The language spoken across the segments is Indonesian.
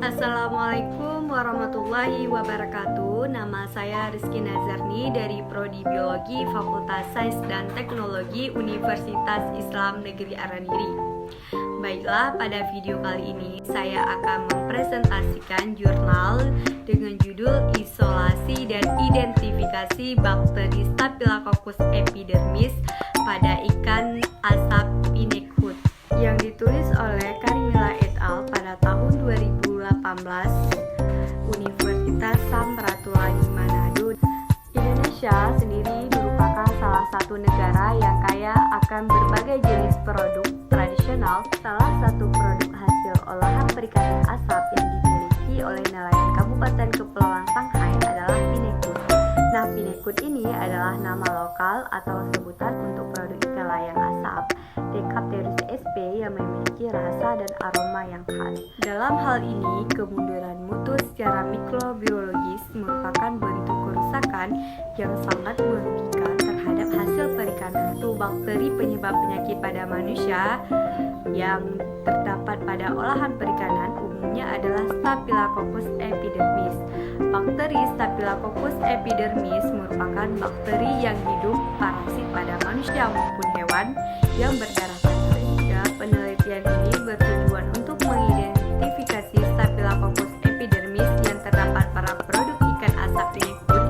Assalamualaikum warahmatullahi wabarakatuh. Nama saya Rizky Nazarni dari Prodi Biologi Fakultas Sains dan Teknologi Universitas Islam Negeri Araniri. Baiklah, pada video kali ini saya akan mempresentasikan jurnal dengan judul Isolasi dan Identifikasi Bakteri Staphylococcus epidermis pada ikan asap Pinnekut yang ditulis oleh Karimila et al. Pada tahun 2018 Universitas Samratulangi Manado. Indonesia sendiri merupakan salah satu negara yang kaya akan berbagai jenis produk tradisional. Salah satu produk hasil olahan perikanan asap yang dimiliki oleh nelayan Kabupaten Kepulauan Sanghai adalah Pinnekut. Nah, Pinnekut ini adalah nama lokal atau sebutan untuk produk ikan layang asap Decapterus sp yang memiliki rasa dan aroma yang khas. Dalam hal ini, kemunduran mutu secara mikrobiologis merupakan bentuk kerusakan yang sangat merugikan terhadap hasil perikanan. Itu bakteri penyebab penyakit pada manusia yang terdapat pada olahan perikanan umumnya adalah Staphylococcus epidermis. Bakteri Staphylococcus epidermis merupakan bakteri yang hidup parasit pada manusia maupun hewan yang berdarah panjang. Penelitian ini bertujuan untuk mengidentifikasi Staphylococcus epidermis yang terdapat pada produk ikan asap Pinnekut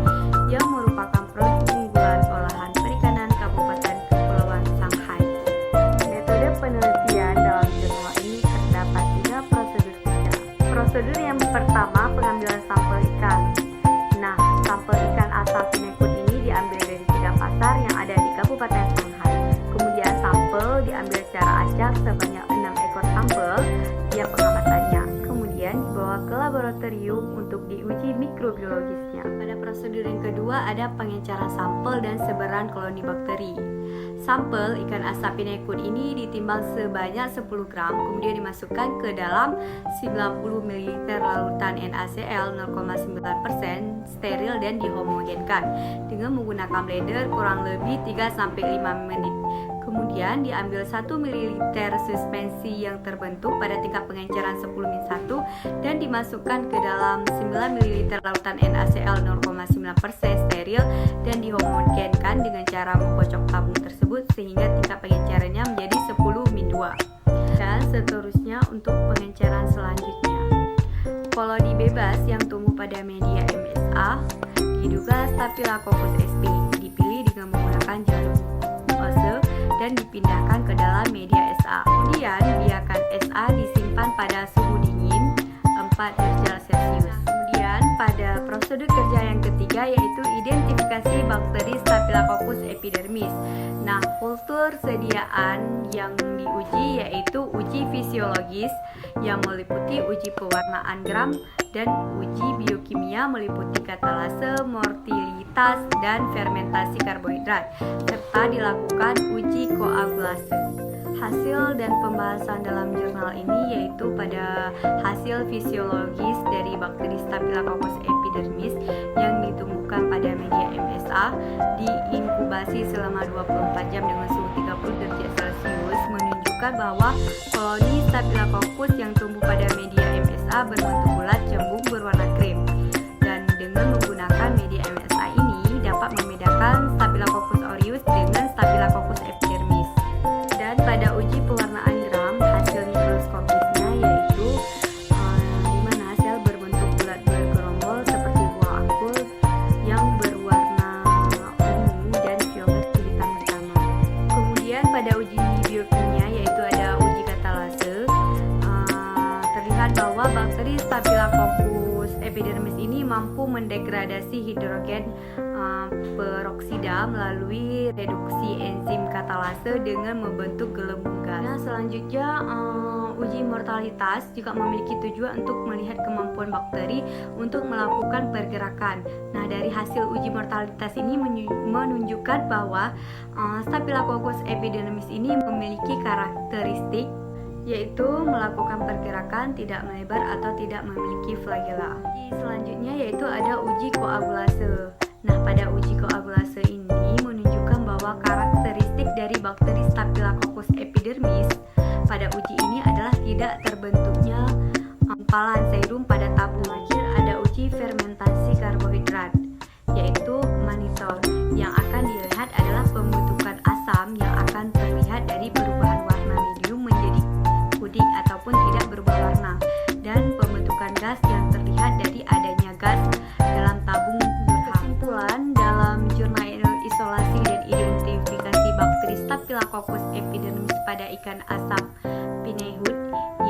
yang merupakan produk unggulan olahan perikanan Kabupaten Kepulauan Sanghai. Metode penelitian dalam jurnal ini terdapat 3 prosedur kerja. Prosedur yang pertama, pengambilan sampel ikan. Nah, sampel ikan asap Pinnekut ini diambil dari 3 pasar yang ada di Kabupaten Sanghai. Kemudian sampel diambil secara acak sebanyak 6 ekor sampel tiap pengamatannya. Kemudian dibawa ke laboratorium untuk diuji mikrobiologisnya. Pada prosedur yang kedua ada pengenceran sampel dan sebaran koloni bakteri. Sampel ikan asap Pinnekut ini ditimbang sebanyak 10 gram, kemudian dimasukkan ke dalam 90 ml larutan NaCl 0,9% steril dan dihomogenkan dengan menggunakan blender kurang lebih 3-5 menit. Kemudian diambil 1 ml suspensi yang terbentuk pada tingkat pengenceran 10-1 dan dimasukkan ke dalam 9 ml larutan NaCl 0,9% steril dan dihomogenkan dengan cara mengkocok tabung tersebut sehingga tingkat pengencerannya menjadi 10-2. Dan seterusnya untuk pengenceran selanjutnya. Koloni bebas yang tumbuh pada media MSA diduga Staphylococcus sp dipilih dengan menggunakan jarum ose dan dipindahkan ke dalam media SA. Kemudian biarkan SA disimpan pada suhu dingin 4 derajat Celcius. Kemudian pada prosedur kerja yang ketiga yaitu identifikasi bakteri Staphylococcus epidermis. Nah, kultur sediaan yang diuji yaitu uji fisiologis yang meliputi uji pewarnaan gram dan uji biokimia meliputi katalase, mortalitas, dan fermentasi karbohidrat serta dilakukan uji koagulasi. Hasil dan pembahasan dalam jurnal ini yaitu pada hasil fisiologis dari bakteri Staphylococcus epidermis yang ditumbuhkan pada media MSA diinkubasi selama 24 jam dengan suhu 30 derajat Celcius menunjukkan bahwa koloni Staphylococcus yang tumbuh pada media MSA berbentuk bulat cembung berwarna krim, dan dengan menggunakan media MSA ini dapat membedakan Staphylococcus aureus dengan Staphylococcus epidermis. Dan pada uji pewarnaan gram hasil mikroskopisnya yaitu di mana sel berbentuk bulat bergerombol seperti buah anggur yang berwarna ungu dan violet hitam-hitaman. Kemudian pada uji biokimia yaitu ada uji katalase, terlihat bahwa bakteri Staphylococcus epidermis ini mampu mendegradasi hidrogen peroksida melalui reduksi enzim katalase dengan membentuk gelembung gas. Nah, selanjutnya uji mortalitas juga memiliki tujuan untuk melihat kemampuan bakteri untuk melakukan pergerakan. Nah, dari hasil uji mortalitas ini menunjukkan bahwa Staphylococcus epidermis ini memiliki karakteristik yaitu melakukan pergerakan, tidak melebar atau tidak memiliki flagella. Selanjutnya yaitu ada uji koagulase. Nah, pada uji koagulase ini menunjukkan bahwa karakteristik dari bakteri Staphylococcus epidermis pada uji ini adalah tidak terbentuknya gumpalan serum pada tabung. Terakhir ada uji fermentasi karbohidrat, yaitu mannitol. Yang akan dilihat adalah pembentukan asam yang akan terlihat dari perubahan warna medium menjadi puding ataupun tidak berubah warna, dan pembentukan gas yang terlihat dari adanya gas dalam tabung durham. Kesimpulan dalam jurnal isolasi dan identifikasi bakteri Staphylococcus epidermidis pada ikan asap Pineyhood,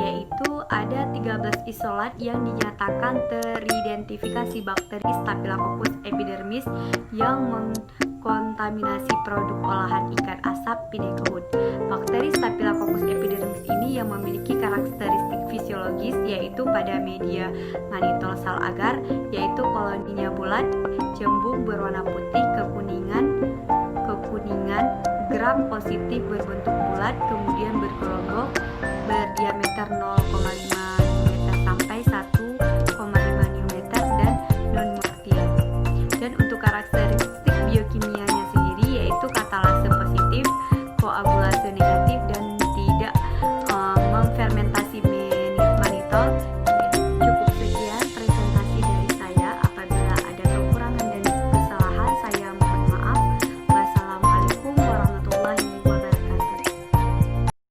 yaitu ada 13 isolat yang dinyatakan teridentifikasi bakteri Staphylococcus epidermidis yang mengkontaminasi produk olahan ikan asap Pineyhood. Bakteri Staphylococcus epidermidis ini yang memiliki karakteristik fisiologis, yaitu pada media mannitol sal agar, yaitu koloninya bulat, cembung berwarna putih kekuningan, gram positif berbentuk bulat, kemudian bergelombang berdiameter 0,5 mm sampai 1,5 mm dan non-mortial. Dan untuk karakteristik biokimianya sendiri, yaitu kata